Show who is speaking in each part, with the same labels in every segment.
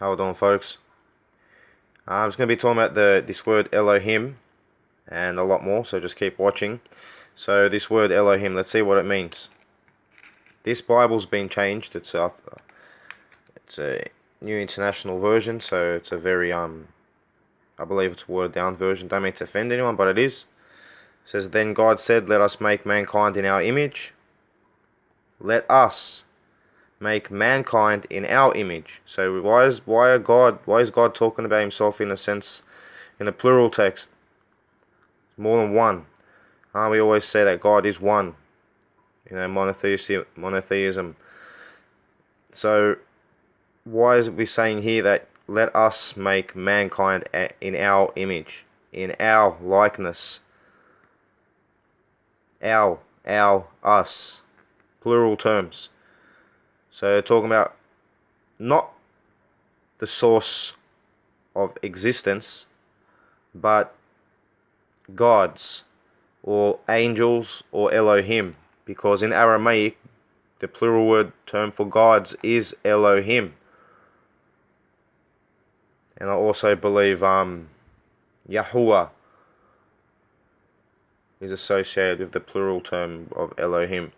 Speaker 1: Hold on, folks. I'm just going to be talking about this word Elohim and a lot more, so just keep watching. So this word Elohim, let's see what it means. This Bible's been changed. It's a new international version, so it's a very I believe it's a watered down version. Don't mean to offend anyone, but it is. It says, "Then God said, let us make mankind in our image." Let us make mankind in our image. So why is God talking about himself in a sense, in a plural text? More than one. We always say that God is one. Monotheism. So why is we saying here that let us make mankind in our image, in our likeness? Us, plural terms. So talking about not the source of existence, but gods or angels or Elohim, because in Aramaic the plural word term for gods is Elohim. And I also believe Yahuwah is associated with the plural term of Elohim,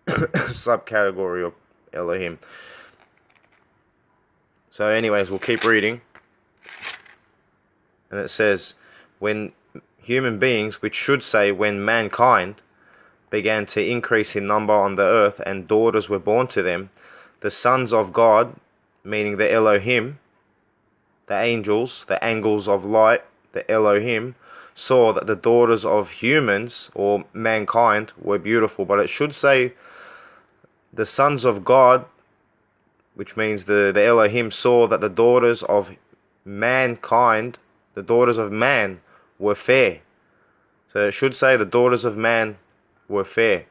Speaker 1: subcategory of Elohim. So anyways, we'll keep reading. And it says, when human beings, which should say when mankind, began to increase in number on the earth and daughters were born to them, the sons of God, meaning the Elohim, the angels, the angels of light, the Elohim, saw that the daughters of humans or mankind were beautiful. But it should say the sons of God, which means the Elohim saw that the daughters of mankind, the daughters of man, were fair. So it should say the daughters of man were fair.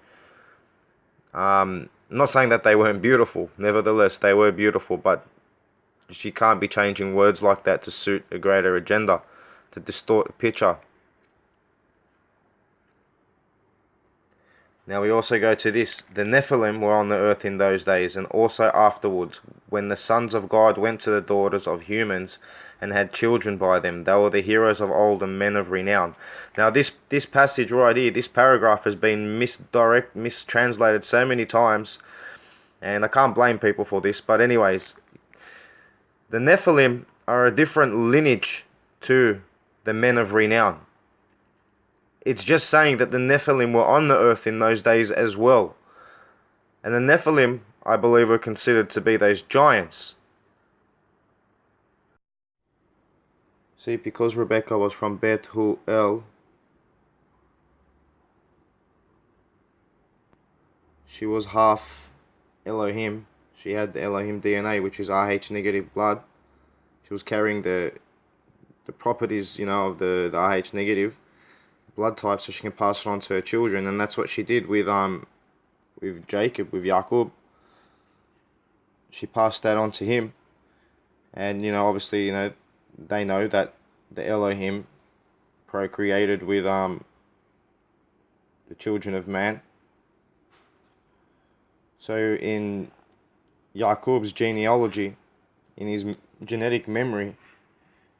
Speaker 1: I'm not saying that they weren't beautiful. Nevertheless, they were beautiful, but she can't be changing words like that to suit a greater agenda, to distort the picture. Now we also go to this. The Nephilim were on the earth in those days, and also afterwards, when the sons of God went to the daughters of humans and had children by them. They were the heroes of old and men of renown. Now this passage right here, this paragraph has been mistranslated so many times, and I can't blame people for this. But anyways, the Nephilim are a different lineage to the men of renown. It's just saying that the Nephilim were on the earth in those days as well. And the Nephilim, I believe, were considered to be those giants. See, because Rebecca was from Beth El, she was half Elohim. She had the Elohim DNA, which is Rh negative blood. She was carrying the properties, of the Rh negative blood type, so she can pass it on to her children. And that's what she did with Jacob, with Jacob. She passed that on to him. And obviously, they know that the Elohim procreated with the children of man. So in Jacob's genealogy, in his genetic memory,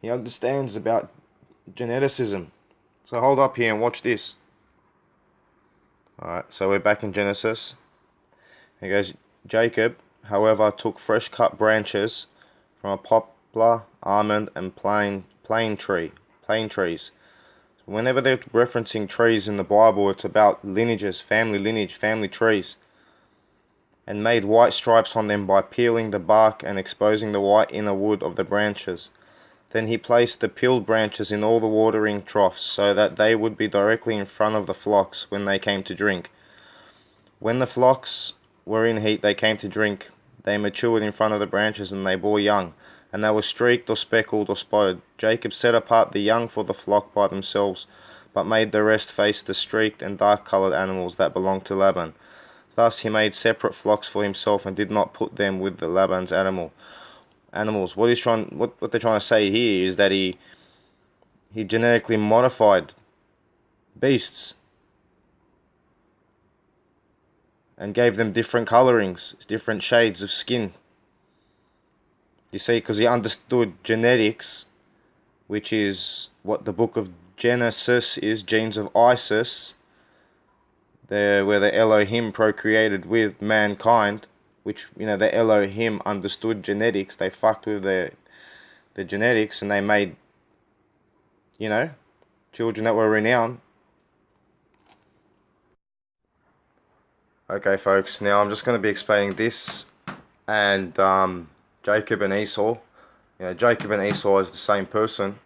Speaker 1: he understands about geneticism. So hold up here and watch this. Alright, so we're back in Genesis. It goes, Jacob, however, took fresh cut branches from a poplar, almond, and plane trees. So whenever they're referencing trees in the Bible, it's about lineages, family lineage, family trees. And made white stripes on them by peeling the bark and exposing the white inner wood of the branches. Then he placed the peeled branches in all the watering troughs, so that they would be directly in front of the flocks when they came to drink. When the flocks were in heat, they came to drink. They matured in front of the branches, and they bore young, and they were streaked or speckled or spotted. Jacob set apart the young for the flock by themselves, but made the rest face the streaked and dark-colored animals that belonged to Laban. Thus he made separate flocks for himself, and did not put them with the Laban's animals. What they're trying to say here is that he genetically modified beasts and gave them different colorings, different shades of skin, You see, because he understood genetics, which is what the book of Genesis is, genes of Isis, where the Elohim procreated with mankind, which, you know, the Elohim understood genetics. They fucked with the genetics, and they made, you know, children that were renowned. Okay, folks, now I'm just going to be explaining this and Jacob and Esau. You know, Jacob and Esau is the same person.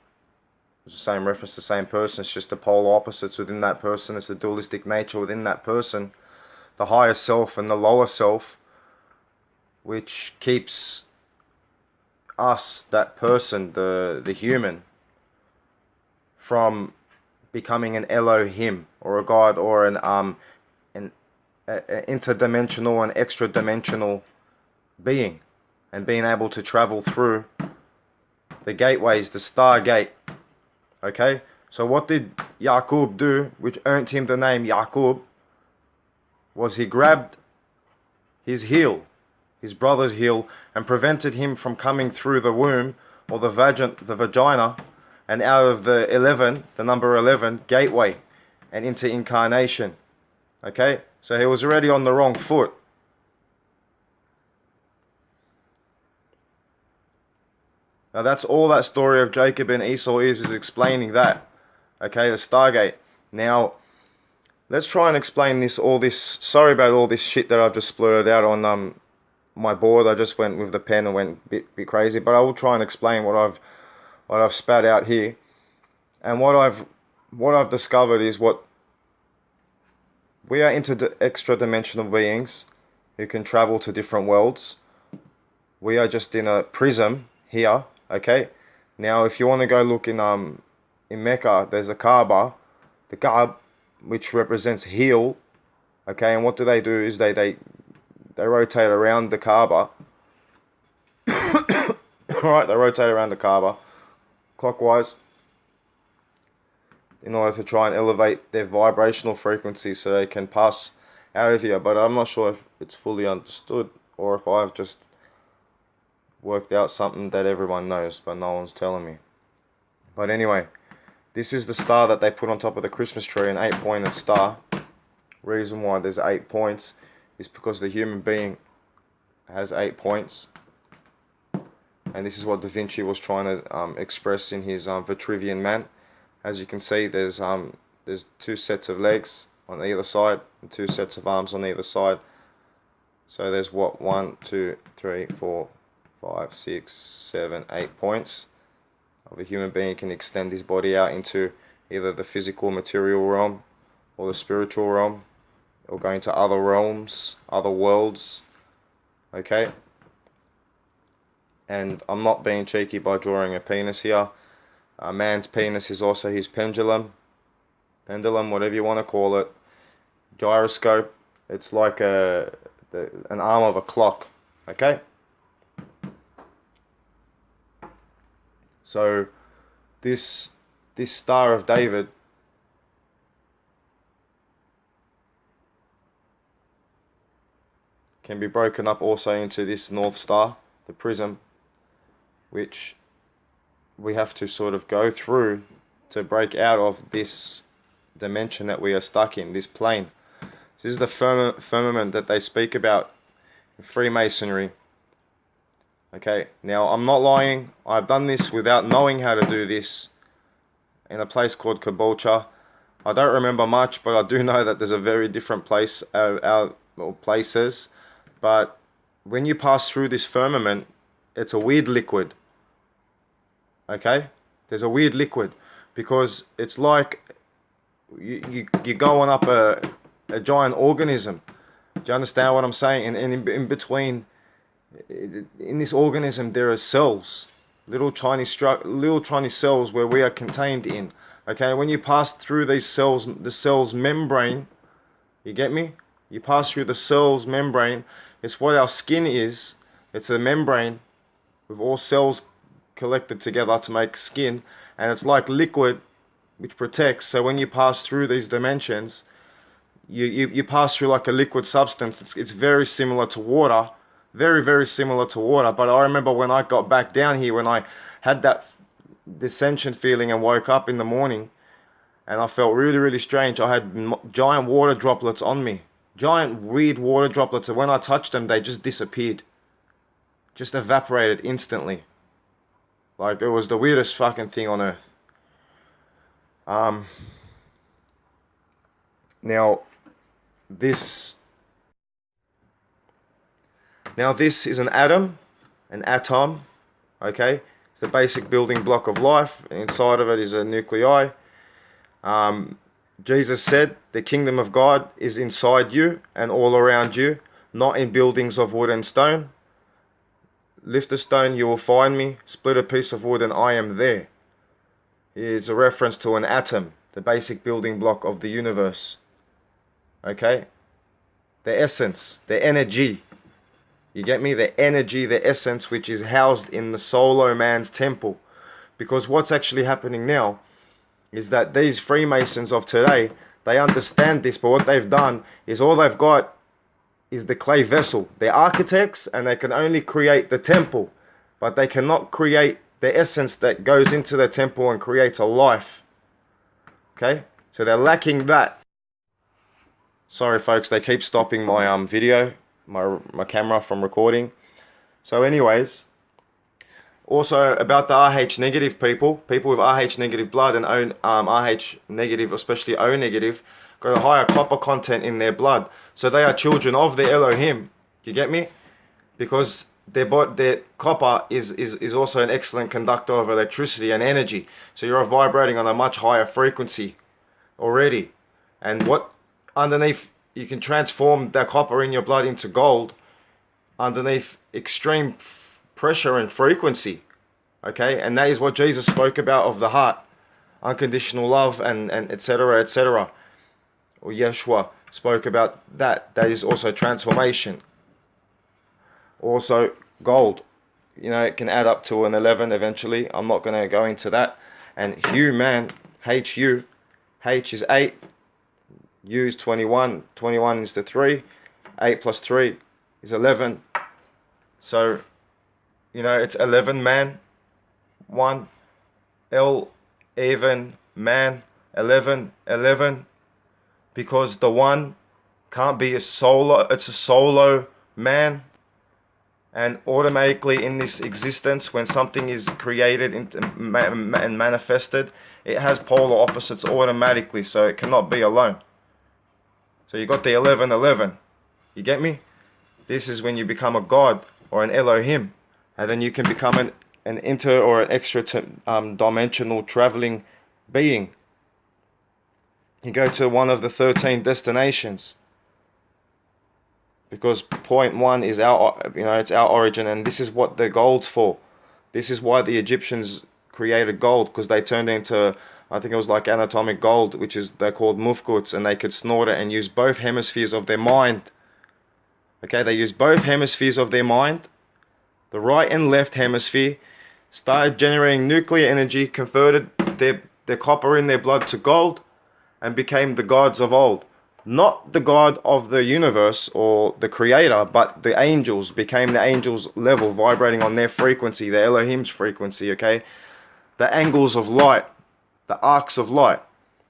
Speaker 1: It's the same reference, the same person. It's just the polar opposites within that person. It's the dualistic nature within that person. The higher self and the lower self, which keeps us, that person, the human, from becoming an Elohim or a god or an interdimensional and extra dimensional being, and being able to travel through the gateways, the Stargate. Okay, so what did Yaqub do, which earned him the name Yaqub? Was he grabbed his heel, his brother's heel, and prevented him from coming through the womb or the vagina, and out of the 11, the number 11, gateway, and into incarnation. Okay, so he was already on the wrong foot. Now that's all that story of Jacob and Esau is explaining that. Okay, the Stargate. Now, let's try and explain all this. Sorry about all this shit that I've just splurted out on my board. I just went with the pen and went a bit crazy, but I will try and explain what I've spat out here. And what I've discovered is what we are extra dimensional beings who can travel to different worlds. We are just in a prism here, okay? Now, if you want to go look in Mecca, there's a Kaaba, the Kaaba, which represents heel, okay? And what do? Is they rotate around the Kaaba. Alright, they rotate around the Kaaba clockwise in order to try and elevate their vibrational frequency so they can pass out of here. But I'm not sure if it's fully understood or if I've just worked out something that everyone knows but no one's telling me. But anyway, this is the star that they put on top of the Christmas tree, an 8-pointed star. Reason why there's 8 points is because the human being has 8 points, and this is what Da Vinci was trying to express in his Vitruvian Man. As you can see, there's 2 sets of legs on either side and 2 sets of arms on either side. So there's what, 1, 2, 3, 4, 5, 6, 7, 8 points of a human being. Can extend his body out into either the physical material realm or the spiritual realm, or go into other realms, other worlds. Okay? And I'm not being cheeky by drawing a penis here. A man's penis is also his pendulum, whatever you want to call it. Gyroscope. It's like an arm of a clock. Okay? So this Star of David can be broken up also into this North Star, the prism, which we have to sort of go through to break out of this dimension that we are stuck in, this plane. This is the firmament that they speak about in Freemasonry. Okay, now I'm not lying. I've done this without knowing how to do this in a place called Caboolture. I don't remember much, but I do know that there's a very different place, places. But when you pass through this firmament, it's a weird liquid. Okay, there's a weird liquid because it's like you're going up a giant organism. Do you understand what I'm saying? And in between, in this organism, there are cells, little tiny cells where we are contained in. Okay, when you pass through these cells, the cell's membrane, you get me? You pass through the cell's membrane. It's what our skin is. It's a membrane with all cells collected together to make skin, and it's like liquid which protects. So when you pass through these dimensions, you pass through like a liquid substance. It's very similar to water, Very, very similar to water. But I remember when I got back down here, when I had that dissension feeling and woke up in the morning, and I felt really, really strange. I had giant water droplets on me. Giant weird water droplets. And when I touched them, they just disappeared. Just evaporated instantly. Like, it was the weirdest fucking thing on earth. Um, now, this... Now, this is an atom. An atom. Okay? It's the basic building block of life. Inside of it is a nuclei. Jesus said the kingdom of God is inside you and all around you, not in buildings of wood and stone. Lift a stone, you will find me. Split a piece of wood, and I am there. It's a reference to an atom, the basic building block of the universe. Okay? The essence, the energy. You get me? The energy, the essence, which is housed in the solo man's temple. Because what's actually happening now is that these Freemasons of today, they understand this, but what they've done is all they've got is the clay vessel. They're architects and they can only create the temple, but they cannot create the essence that goes into the temple and creates a life. Okay? So they're lacking that. Sorry folks, they keep stopping my video, my camera from recording. So anyways, also about the Rh negative people with Rh negative blood and Rh negative, especially O negative, got a higher copper content in their blood. So they are children of the Elohim. You get me? Because their copper is also an excellent conductor of electricity and energy. So you're vibrating on a much higher frequency already. And what underneath, you can transform that copper in your blood into gold underneath extreme pressure and frequency. Okay? And that is what Jesus spoke about of the heart. Unconditional love and etc. etc. Or Yeshua spoke about that. That is also transformation. Also gold. You know, it can add up to an 11 eventually. I'm not going to go into that. And human, H-U, H is 8. U is 21. 21 is the 3. 8 plus 3 is 11. So, you know, it's 11 man. 1. L, even, man. 11, 11. Because the 1 can't be a solo. It's a solo man. And automatically in this existence, when something is created and manifested, it has polar opposites automatically. So it cannot be alone. So you got the 11, 11. You get me? This is when you become a god or an Elohim. And then you can become an inter or an extra dimensional traveling being. You go to one of the 13 destinations. Because point 1 is it's our origin, and this is what the gold's for. This is why the Egyptians created gold, because they turned into, I think it was like anatomic gold, which is, they're called mufkuts, and they could snort it and use both hemispheres of their mind. Okay, they used both hemispheres of their mind, the right and left hemisphere, started generating nuclear energy, converted their copper in their blood to gold, and became the gods of old. Not the God of the universe or the creator, but the angels became the angels level, vibrating on their frequency, the Elohim's frequency, okay? The angles of light, the arcs of light.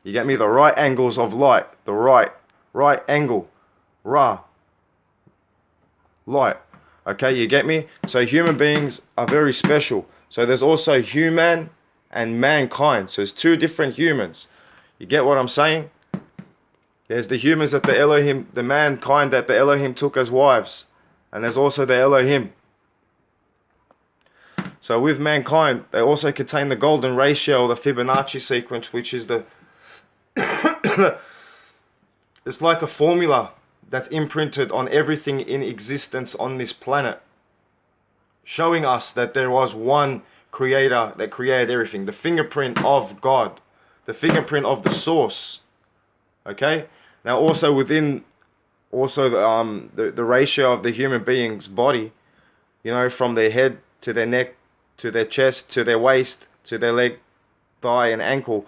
Speaker 1: You get me? The right angles of light, the right angle, Ra, light. Okay, you get me? So human beings are very special. So there's also human and mankind. So there's two different humans. You get what I'm saying? There's the humans that the Elohim, the mankind that the Elohim took as wives. And there's also the Elohim. So with mankind, they also contain the golden ratio, the Fibonacci sequence, which is the... it's like a formula that's imprinted on everything in existence on this planet. Showing us that there was one creator that created everything. The fingerprint of God. The fingerprint of the source. Okay? Now also within the ratio of the human being's body, you know, from their head to their neck, to their chest, to their waist, to their leg, thigh and ankle,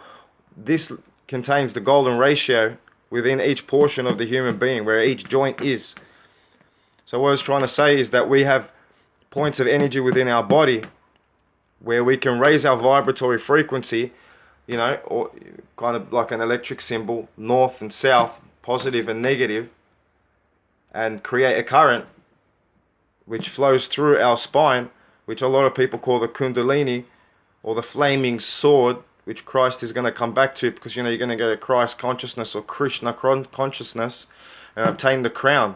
Speaker 1: this contains the golden ratio within each portion of the human being, where each joint is. So what I was trying to say is that we have points of energy within our body where we can raise our vibratory frequency, you know, or kind of like an electric symbol, north and south, positive and negative, and create a current which flows through our spine, which a lot of people call the kundalini, or the flaming sword, which Christ is going to come back to, because, you know, you're going to go to Christ consciousness or Krishna consciousness and obtain the crown.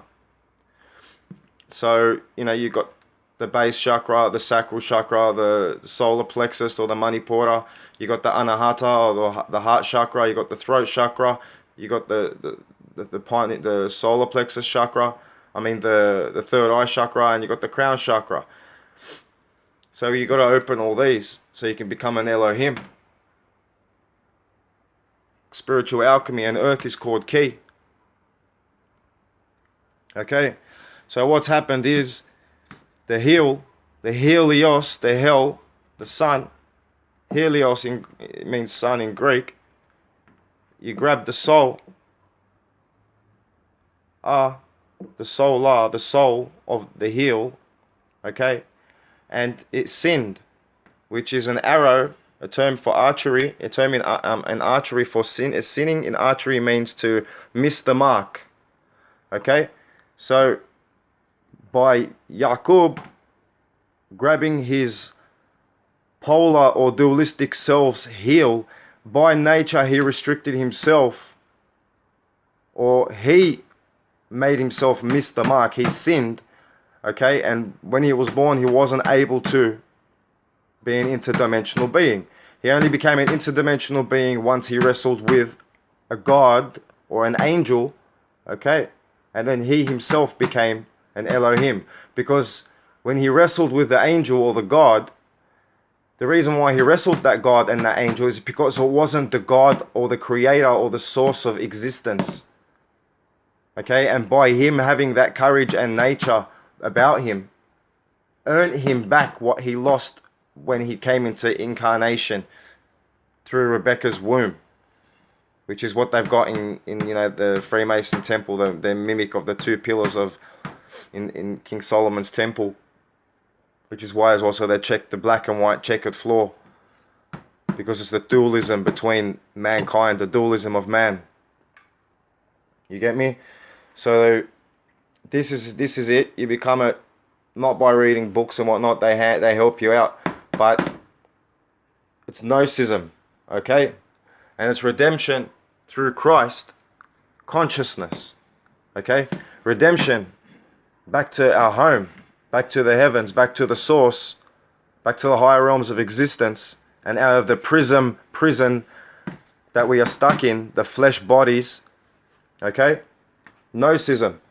Speaker 1: So, you know, you got the base chakra, the sacral chakra, the solar plexus or the manipura. You got the anahata or the heart chakra. You got the throat chakra. You got the solar plexus chakra. I mean the third eye chakra, and you got the crown chakra. So you got to open all these so you can become an Elohim. Spiritual alchemy, and earth is called ki. Okay, so what's happened is the Helios, the hell, the sun. Helios means sun in Greek. You grab the soul, the soul of the heel, okay, and it sinned, which is an arrow, a term for archery, a term in archery for sin. Sinning in archery means to miss the mark, okay. So by Yaqub grabbing his polar or dualistic self's heel, by nature he restricted himself, or he made himself miss the mark. He sinned, okay, and when he was born he wasn't able to be an interdimensional being. He only became an interdimensional being once he wrestled with a god or an angel, okay, and then he himself became an Elohim. Because when he wrestled with the angel or the god, the reason why he wrestled that god and that angel is because it wasn't the god or the creator or the source of existence, okay, and by him having that courage and nature about him, earned him back what he lost when he came into incarnation through Rebecca's womb, which is what they've got in you know, the Freemason temple, the mimic of the two pillars of in King Solomon's temple, which is why as well so they check the black and white checkered floor, because it's the dualism between mankind, the dualism of man. You get me? So this is it. You become it not by reading books and whatnot. They help you out, but it's gnosticism, okay, and it's redemption through Christ consciousness, okay, redemption back to our home, back to the heavens, back to the source, back to the higher realms of existence, and out of the prison that we are stuck in, the flesh bodies, okay. Gnosticism,